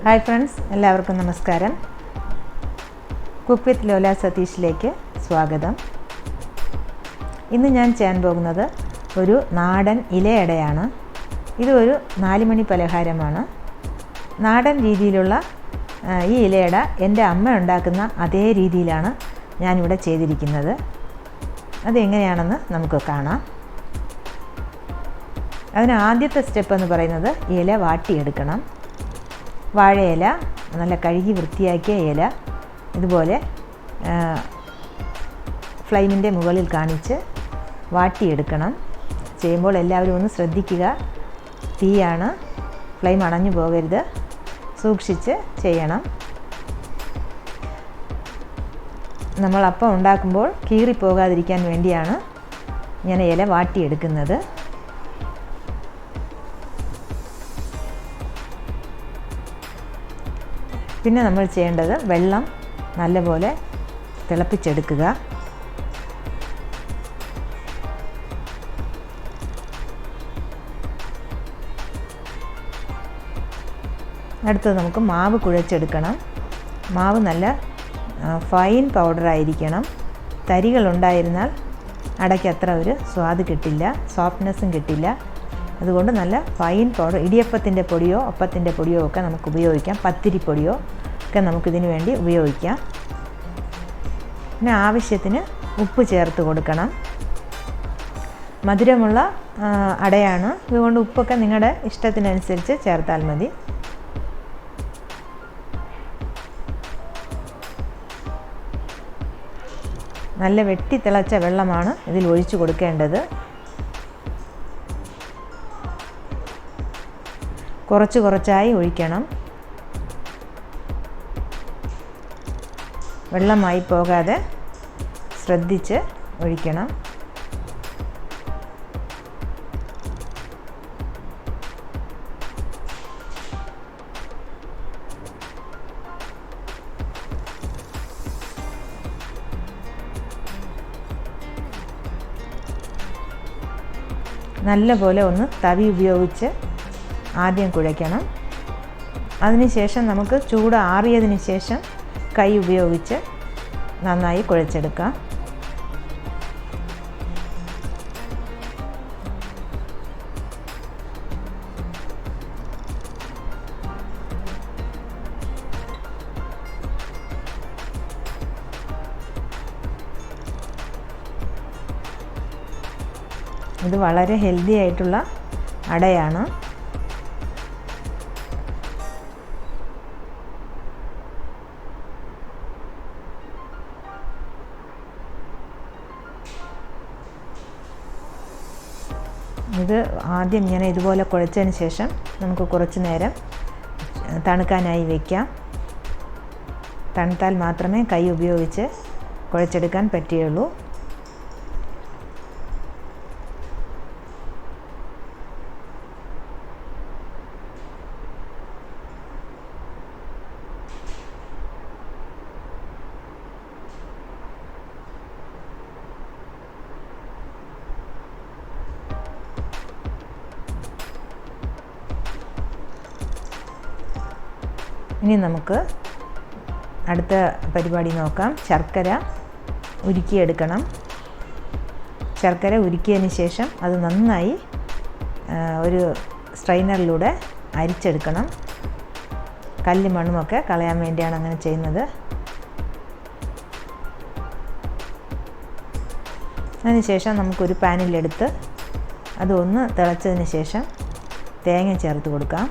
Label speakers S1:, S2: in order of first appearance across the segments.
S1: Hi friends, എല്ലാവർക്കും നമസ്കാരം. Cook with ലോല സതീഷിലേക്ക് സ്വാഗതം. ഇന്ന് ഞാൻ ചെയ്യാൻ പോകുന്നത് ഒരു നാടൻ ഇലയടയാണ്. ഇത് ഒരു 4 മണി പലഹാരമാണ്. നാടൻ രീതിയിലുള്ള ഈ ഇലയട എൻ്റെ അമ്മ ഉണ്ടാക്കുന്ന അതേ രീതിയിലാണ് ഞാനിവിടെ ചെയ്തിരിക്കുന്നത്. അതെങ്ങനെയാണെന്ന് നമുക്ക് കാണാം. അതിന് ആദ്യത്തെ സ്റ്റെപ്പ് എന്ന് പറയുന്നത് ഇല വാട്ടിയെടുക്കണം. വാഴയില, നല്ല കഴുകി വൃത്തിയാക്കിയ ഇല ഇതുപോലെ ഫ്ലെയിമിൻ്റെ മുകളിൽ കാണിച്ച് വാട്ടിയെടുക്കണം. ചെയ്യുമ്പോൾ എല്ലാവരും ഒന്ന് ശ്രദ്ധിക്കുക. തീയാണ്, ഫ്ലെയിം അണഞ്ഞു പോകരുത്, സൂക്ഷിച്ച് ചെയ്യണം. നമ്മൾ അപ്പം ഉണ്ടാക്കുമ്പോൾ കീറിപ്പോകാതിരിക്കാൻ വേണ്ടിയാണ് ഇങ്ങനെ ഇല വാട്ടിയെടുക്കുന്നത്. പിന്നെ നമ്മൾ ചെയ്യേണ്ടത് വെള്ളം നല്ലപോലെ തിളപ്പിച്ചെടുക്കുക. അടുത്തത് നമുക്ക് മാവ് കുഴച്ചെടുക്കണം. മാവ് നല്ല ഫൈൻ പൗഡറായിരിക്കണം. തരികളുണ്ടായിരുന്നാൽ അടയ്ക്ക് അത്ര ഒരു സ്വാദ് കിട്ടില്ല, സോഫ്റ്റ്നെസ്സും കിട്ടില്ല. അതുകൊണ്ട് നല്ല ഫൈൻ പൗഡർ, ഇടിയപ്പത്തിൻ്റെ പൊടിയോ അപ്പത്തിൻ്റെ പൊടിയോ ഒക്കെ നമുക്ക് ഉപയോഗിക്കാം. പത്തിരിപ്പൊടിയോ ഒക്കെ നമുക്കിതിന് വേണ്ടി ഉപയോഗിക്കാം. പിന്നെ ആവശ്യത്തിന് ഉപ്പ് ചേർത്ത് കൊടുക്കണം. മധുരമുള്ള അടയാണ്, അതുകൊണ്ട് ഉപ്പൊക്കെ നിങ്ങളുടെ ഇഷ്ടത്തിനനുസരിച്ച് ചേർത്താൽ മതി. നല്ല വെട്ടിത്തിളച്ച വെള്ളമാണ് ഇതിൽ ഒഴിച്ചു കൊടുക്കേണ്ടത്. കുറച്ച് കുറച്ചായി ഒഴിക്കണം. വെള്ളമായി പോകാതെ ശ്രദ്ധിച്ച് ഒഴിക്കണം. നല്ലപോലെ ഒന്ന് തവി ഉപയോഗിച്ച് ആദ്യം കുഴയ്ക്കണം. അതിനുശേഷം നമുക്ക് ചൂട് ആറിയതിന് ശേഷം കൈ ഉപയോഗിച്ച് നന്നായി കുഴച്ചെടുക്കാം. ഇത് വളരെ ഹെൽത്തി ആയിട്ടുള്ള അടയാണ്. ഇത് ആദ്യം ഇങ്ങനെ ഇതുപോലെ കുഴച്ചതിന് ശേഷം നമുക്ക് കുറച്ച് നേരം തണുക്കാനായി വയ്ക്കാം. തണുത്താൽ മാത്രമേ കൈ ഉപയോഗിച്ച് കുഴച്ചെടുക്കാൻ പറ്റുകയുള്ളൂ. ഇനി നമുക്ക് അടുത്ത പരിപാടി നോക്കാം. ശർക്കര ഉരുക്കിയെടുക്കണം. ശർക്കര ഉരുക്കിയതിന് ശേഷം അത് നന്നായി ഒരു സ്ട്രെയിനറിലൂടെ അരിച്ചെടുക്കണം. കല്ലും മണ്ണുമൊക്കെ കളയാൻ വേണ്ടിയാണ് അങ്ങനെ ചെയ്യുന്നത്. അതിനുശേഷം നമുക്കൊരു പാനിലെടുത്ത് അതൊന്ന് തിളച്ചതിന് ശേഷം തേങ്ങ ചേർത്ത് കൊടുക്കാം.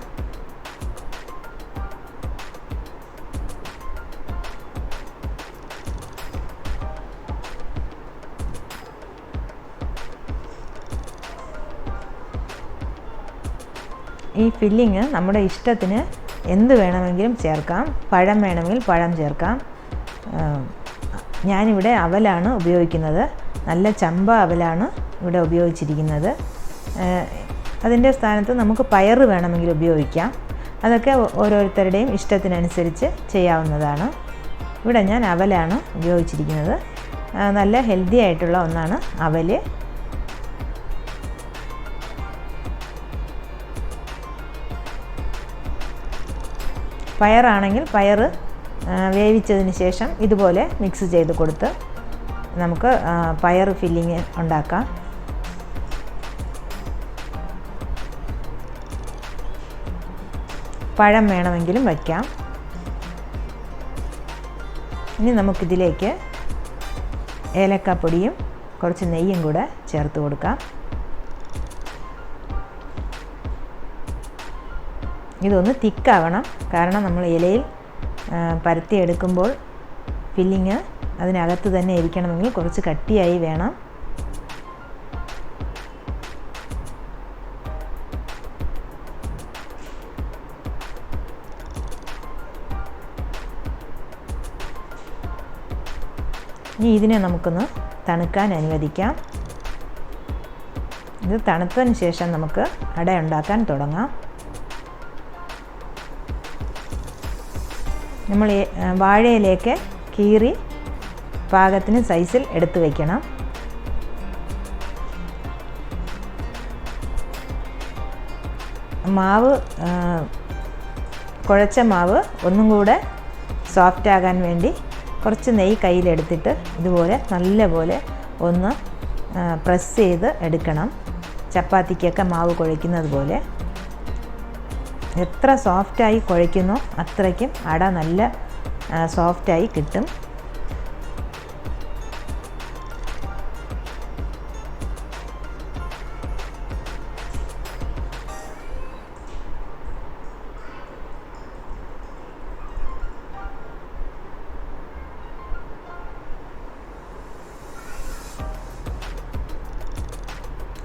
S1: ഈ ഫില്ലിങ് നമ്മുടെ ഇഷ്ടത്തിന് എന്ത് വേണമെങ്കിലും ചേർക്കാം. പഴം വേണമെങ്കിൽ പഴം ചേർക്കാം. ഞാനിവിടെ അവലാണ് ഉപയോഗിക്കുന്നത്. നല്ല ചമ്പ അവലാണ് ഇവിടെ ഉപയോഗിച്ചിരിക്കുന്നത്. അതിൻ്റെ സ്ഥാനത്ത് നമുക്ക് പയറ് വേണമെങ്കിൽ ഉപയോഗിക്കാം. അതൊക്കെ ഓരോരുത്തരുടെയും ഇഷ്ടത്തിനനുസരിച്ച് ചെയ്യാവുന്നതാണ്. ഇവിടെ ഞാൻ അവലാണ് ഉപയോഗിച്ചിരിക്കുന്നത്. നല്ല ഹെൽത്തി ആയിട്ടുള്ള ഒന്നാണ് അവൽ. പയറാണെങ്കിൽ പയർ വേവിച്ചതിന് ശേഷം ഇതുപോലെ മിക്സ് ചെയ്ത് കൊടുത്ത് നമുക്ക് പയർ ഫില്ലിങ് ഉണ്ടാക്കാം. പഴം വേണമെങ്കിലും വയ്ക്കാം. ഇനി നമുക്കിതിലേക്ക് ഏലക്കാപ്പൊടിയും കുറച്ച് നെയ്യും കൂടെ ചേർത്ത് കൊടുക്കാം. ഇതൊന്ന് തിക്കാവണം, കാരണം നമ്മൾ ഇലയിൽ പരത്തിയെടുക്കുമ്പോൾ ഫില്ലിങ് അതിനകത്ത് തന്നെ ഇരിക്കണമെങ്കിൽ കുറച്ച് കട്ടിയായി വേണം. ഇനി ഇതിനെ നമുക്കൊന്ന് തണുക്കാൻ അനുവദിക്കാം. ഇത് തണുത്തതിന് ശേഷം നമുക്ക് അട ഉണ്ടാക്കാൻ തുടങ്ങാം. നമ്മൾ വാഴയിലേക്ക് കീറി പാകത്തിന് സൈസിൽ എടുത്തു വയ്ക്കണം. മാവ് കുഴച്ച മാവ് ഒന്നും കൂടെ സോഫ്റ്റ് ആകാൻ വേണ്ടി കുറച്ച് നെയ്യ് കയ്യിലെടുത്തിട്ട് ഇതുപോലെ നല്ലപോലെ ഒന്ന് പ്രസ് ചെയ്ത് എടുക്കണം. ചപ്പാത്തിക്കൊക്കെ മാവ് കുഴയ്ക്കുന്നത് പോലെ. എത്ര സോഫ്റ്റായി കുഴയ്ക്കുന്നോ അത്രയ്ക്കും അട നല്ല സോഫ്റ്റായി കിട്ടും.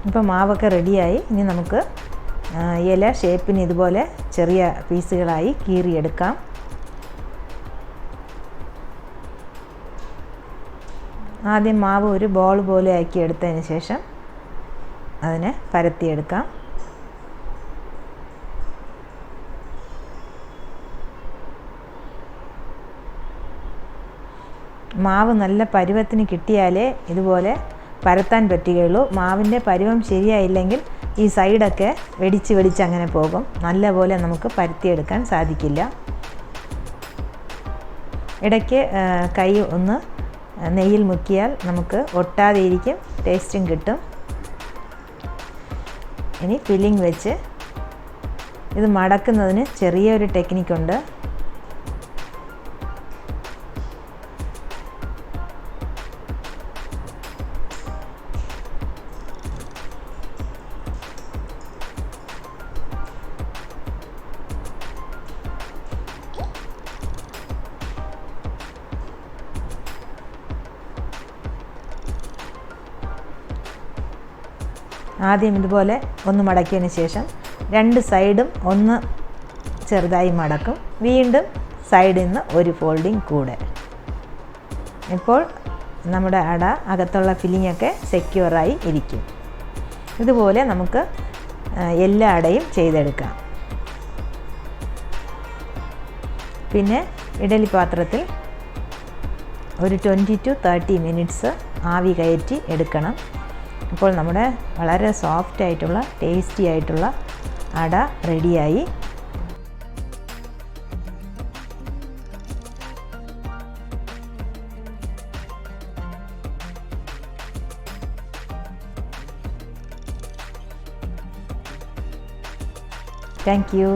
S1: ഇപ്പോൾ മാവൊക്കെ റെഡിയായി. ഇനി നമുക്ക് ഇല ഷേപ്പിന് ഇതുപോലെ ചെറിയ പീസുകളായി കീറിയെടുക്കാം. ആദ്യം മാവ് ഒരു ബോൾ പോലെ ആക്കി എടുത്തതിന് ശേഷം അതിനെ പരത്തിയെടുക്കാം. മാവ് നല്ല പരുവത്തിന് കിട്ടിയാലേ ഇതുപോലെ പരത്താൻ പറ്റുകയുള്ളൂ. മാവിൻ്റെ പരുവം ശരിയായില്ലെങ്കിൽ ഈ സൈഡൊക്കെ വെടിച്ച് അങ്ങനെ പോകും. നല്ലപോലെ നമുക്ക് പരത്തിയെടുക്കാൻ സാധിക്കില്ല. ഇടയ്ക്ക് കൈ ഒന്ന് നെയ്യിൽ മുക്കിയാൽ നമുക്ക് ഒട്ടാതെ ഇരിക്കും, ടേസ്റ്റും കിട്ടും. ഇനി ഫില്ലിംഗ് വെച്ച് ഇത് മടക്കുന്നതിന് ചെറിയൊരു ടെക്നിക്കുണ്ട്. ആദ്യം ഇതുപോലെ ഒന്ന് മടക്കിയതിന് ശേഷം രണ്ട് സൈഡും ഒന്ന് ചെറുതായി മടക്കും. വീണ്ടും സൈഡിൽ നിന്ന് ഒരു ഫോൾഡിങ് കൂടെ. ഇപ്പോൾ നമ്മുടെ അട അകത്തുള്ള ഫില്ലിങ്ങൊക്കെ സെക്യൂറായി ഇരിക്കും. ഇതുപോലെ നമുക്ക് എല്ലാ അടയും ചെയ്തെടുക്കാം. പിന്നെ ഇഡലി പാത്രത്തിൽ ഒരു 20 to 30 മിനിറ്റ്സ് ആവി കയറ്റി എടുക്കണം. അപ്പോൾ നമ്മുടെ വളരെ സോഫ്റ്റ് ആയിട്ടുള്ള ടേസ്റ്റി ആയിട്ടുള്ള അട റെഡിയായി. Thank you.